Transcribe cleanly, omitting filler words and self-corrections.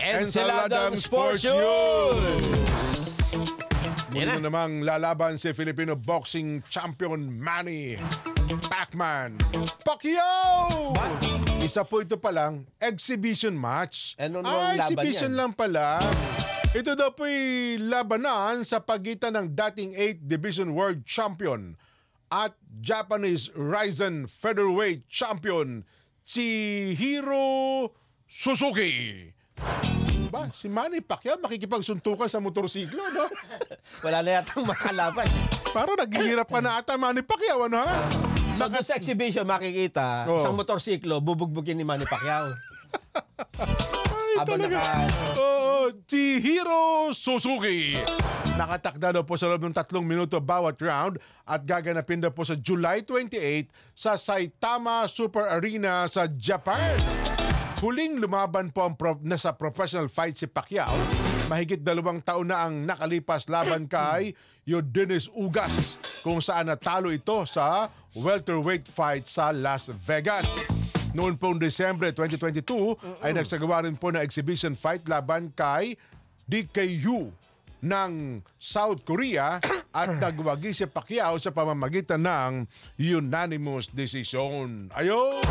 Ensaladang Sports News! Muli na namang lalaban si Filipino boxing champion Manny Pacquiao! Isa po ito palang exhibition match. Exhibition lang pala. Ito daw po'y labanan sa pagitan ng dating 8 Division World Champion at Japanese Rizin Featherweight Champion Chihiro Suzuki. Ba, si Manny Pacquiao makikipagsuntukan sa motorsiklo, no? Wala na yatang makalaban. Parang naghihirap pa na ata Manny Pacquiao, ano ha? So, doon sa exhibition makikita, isang motorsiklo, bubugbugin ni Manny Pacquiao. Habang Chihiro Suzuki. Nakatakda daw po sa loob ng 3 minuto bawat round at gaganapin daw po sa July 28 sa Saitama Super Arena sa Japan. Huling lumaban po ang nasa professional fight si Pacquiao. Mahigit 2 taon na ang nakalipas laban kay Yordenis Ugas, kung saan natalo ito sa welterweight fight sa Las Vegas. Noon pong Desembre 2022 ay nagsagawa rin po ng exhibition fight laban kay DKU ng South Korea at nagwagi si Pacquiao sa pamamagitan ng unanimous decision. Ayun!